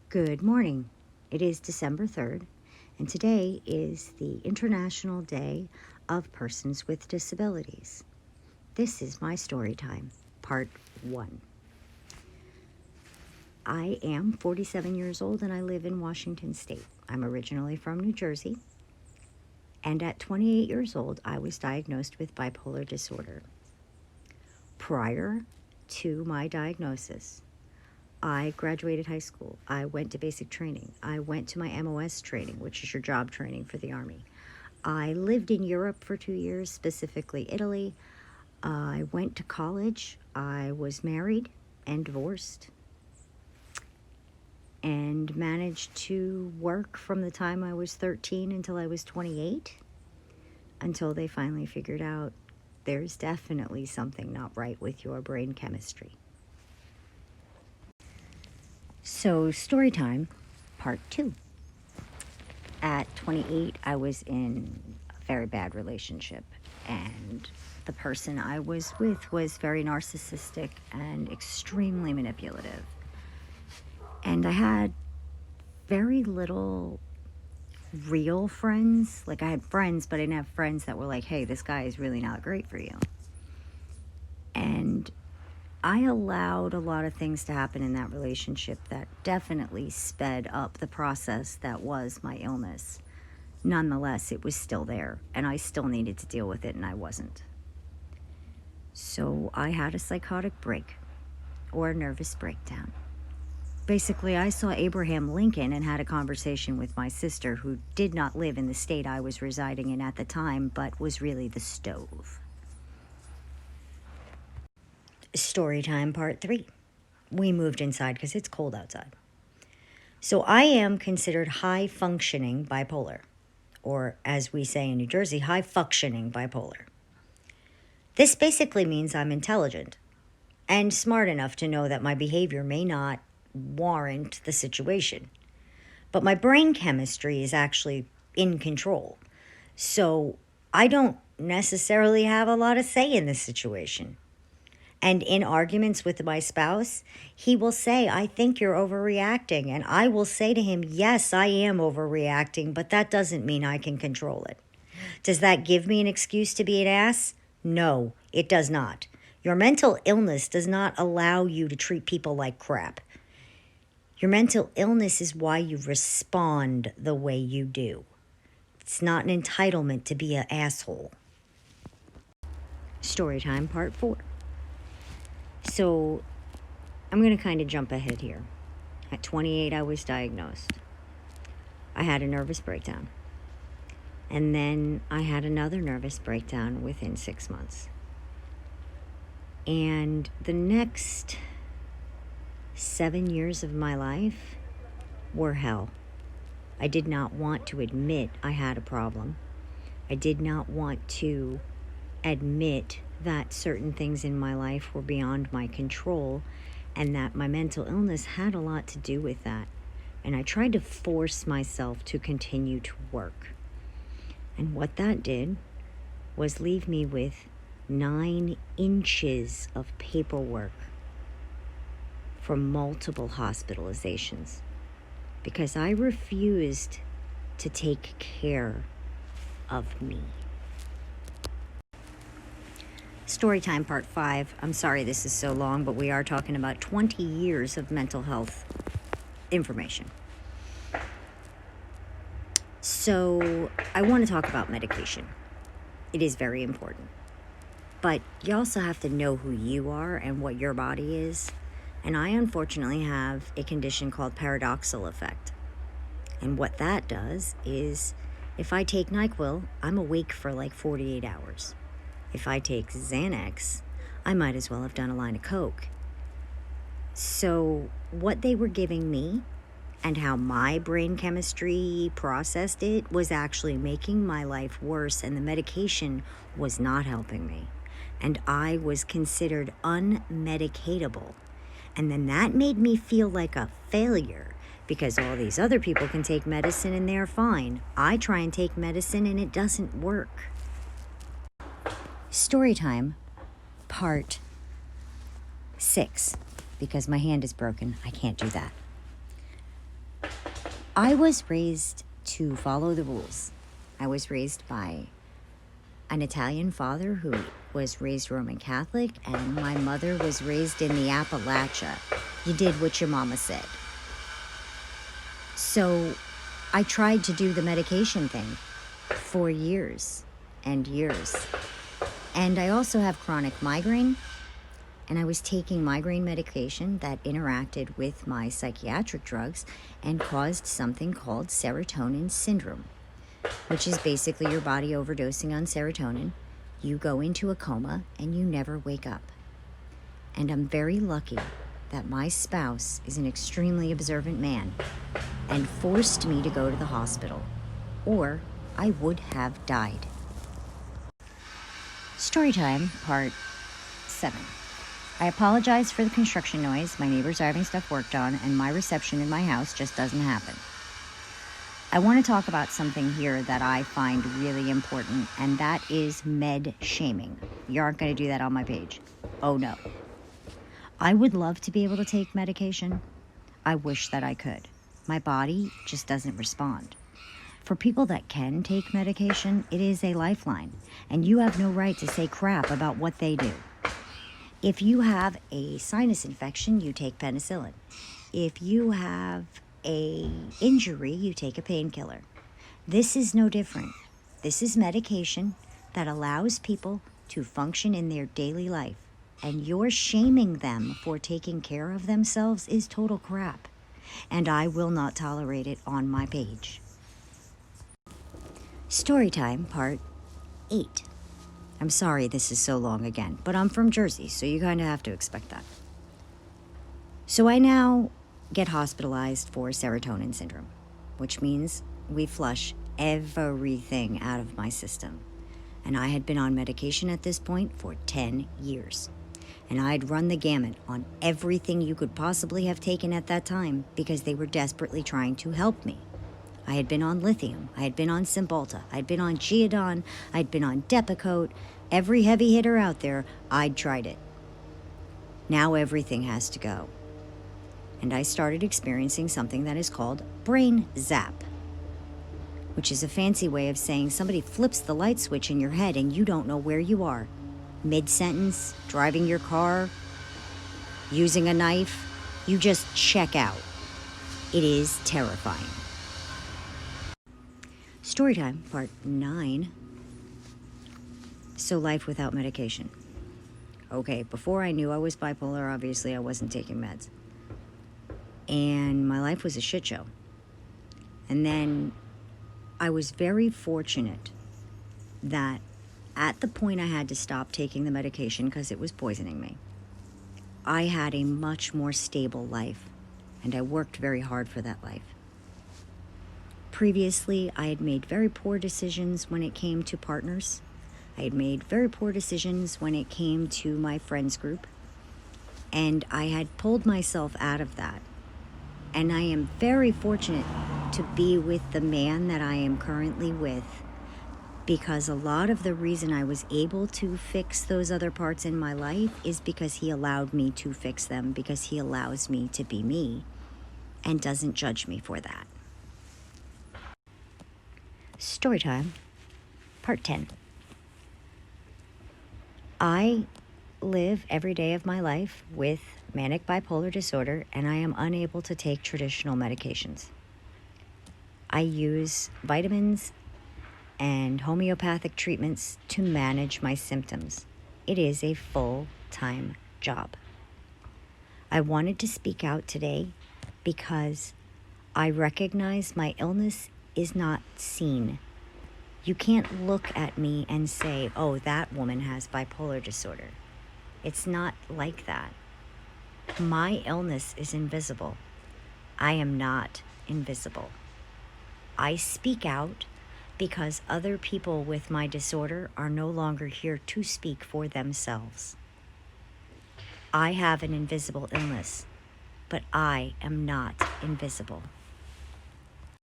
Good morning. It is December 3rd, and today is the International Day of Persons with Disabilities. This is my story time, part 1. I am 47 years old and I live in Washington State. I'm originally from New Jersey, and at 28 years old, I was diagnosed with bipolar disorder. Prior to my diagnosis, I graduated high school. I went to basic training. I went to my MOS training, which is your job training for the Army. I lived in Europe for 2 years, specifically Italy. I went to college. I was married and divorced and managed to work from the time I was 13 until I was 28, until they finally figured out there's definitely something not right with your brain chemistry. So, story time, part 2. At 28, I was in a very bad relationship, and the person I was with was very narcissistic and extremely manipulative. And I had very little real friends. Like, I had friends, but I didn't have friends that were like, hey, this guy is really not great for you. And I allowed a lot of things to happen in that relationship that definitely sped up the process that was my illness. Nonetheless, it was still there, and I still needed to deal with it, and I wasn't. So I had a psychotic break, or a nervous breakdown. Basically, I saw Abraham Lincoln and had a conversation with my sister, who did not live in the state I was residing in at the time, but was really the stove. Story time, part 3. We moved inside because it's cold outside. So I am considered high-functioning bipolar, or as we say in New Jersey, high-functioning bipolar. This basically means I'm intelligent and smart enough to know that my behavior may not warrant the situation, but my brain chemistry is actually in control. So I don't necessarily have a lot of say in this situation. And in arguments with my spouse, he will say, I think you're overreacting. And I will say to him, yes, I am overreacting, but that doesn't mean I can control it. Does that give me an excuse to be an ass? No, it does not. Your mental illness does not allow you to treat people like crap. Your mental illness is why you respond the way you do. It's not an entitlement to be an asshole. Storytime part 4. So I'm going to kind of jump ahead here. At 28, I was diagnosed. I had a nervous breakdown. And then I had another nervous breakdown within 6 months. And the next 7 years of my life were hell. I did not want to admit I had a problem. I did not want to admit that certain things in my life were beyond my control, and that my mental illness had a lot to do with that. And I tried to force myself to continue to work. And what that did was leave me with 9 inches of paperwork for multiple hospitalizations, because I refused to take care of me. Storytime part 5. I'm sorry this is so long, but we are talking about 20 years of mental health information. So I want to talk about medication. It is very important. But you also have to know who you are and what your body is. And I unfortunately have a condition called paradoxal effect. And what that does is, if I take NyQuil, I'm awake for like 48 hours. If I take Xanax, I might as well have done a line of coke. So what they were giving me and how my brain chemistry processed it was actually making my life worse, and the medication was not helping me. And I was considered unmedicatable. And then that made me feel like a failure, because all these other people can take medicine and they're fine. I try and take medicine and it doesn't work. Storytime, part 6. Because my hand is broken, I can't do that. I was raised to follow the rules. I was raised by an Italian father who was raised Roman Catholic, and my mother was raised in the Appalachia. You did what your mama said. So I tried to do the medication thing for years and years. And I also have chronic migraine, and I was taking migraine medication that interacted with my psychiatric drugs and caused something called serotonin syndrome, which is basically your body overdosing on serotonin. You go into a coma and you never wake up. And I'm very lucky that my spouse is an extremely observant man and forced me to go to the hospital, or I would have died. Storytime, part 7. I apologize for the construction noise. My neighbors are having stuff worked on, and my reception in my house just doesn't happen. I want to talk about something here that I find really important, and that is med shaming. You aren't going to do that on my page. Oh no. I would love to be able to take medication. I wish that I could. My body just doesn't respond. For people that can take medication, it is a lifeline, and you have no right to say crap about what they do. If you have a sinus infection, you take penicillin. If you have an injury, you take a painkiller. This is no different. This is medication that allows people to function in their daily life, and your shaming them for taking care of themselves is total crap, and I will not tolerate it on my page. Storytime, part 8. I'm sorry this is so long again, but I'm from Jersey, so you kind of have to expect that. So I now get hospitalized for serotonin syndrome, which means we flush everything out of my system. And I had been on medication at this point for 10 years. And I'd run the gamut on everything you could possibly have taken at that time because they were desperately trying to help me. I had been on lithium, I had been on Cymbalta, I'd been on Geodon, I'd been on Depakote. Every heavy hitter out there, I'd tried it. Now everything has to go. And I started experiencing something that is called brain zap, which is a fancy way of saying somebody flips the light switch in your head and you don't know where you are. Mid-sentence, driving your car, using a knife, you just check out. It is terrifying. Storytime, part 9. So life without medication. Okay, before I knew I was bipolar, obviously I wasn't taking meds. And my life was a shit show. And then I was very fortunate that at the point I had to stop taking the medication because it was poisoning me, I had a much more stable life, and I worked very hard for that life. Previously, I had made very poor decisions when it came to partners. I had made very poor decisions when it came to my friends group, and I had pulled myself out of that. And I am very fortunate to be with the man that I am currently with, because a lot of the reason I was able to fix those other parts in my life is because he allowed me to fix them, because he allows me to be me and doesn't judge me for that. Storytime, part 10. I live every day of my life with manic bipolar disorder, and I am unable to take traditional medications. I use vitamins and homeopathic treatments to manage my symptoms. It is a full-time job. I wanted to speak out today because I recognize my illness is not seen. You can't look at me and say, oh, that woman has bipolar disorder. It's not like that. My illness is invisible. I am not invisible. I speak out because other people with my disorder are no longer here to speak for themselves. I have an invisible illness, but I am not invisible.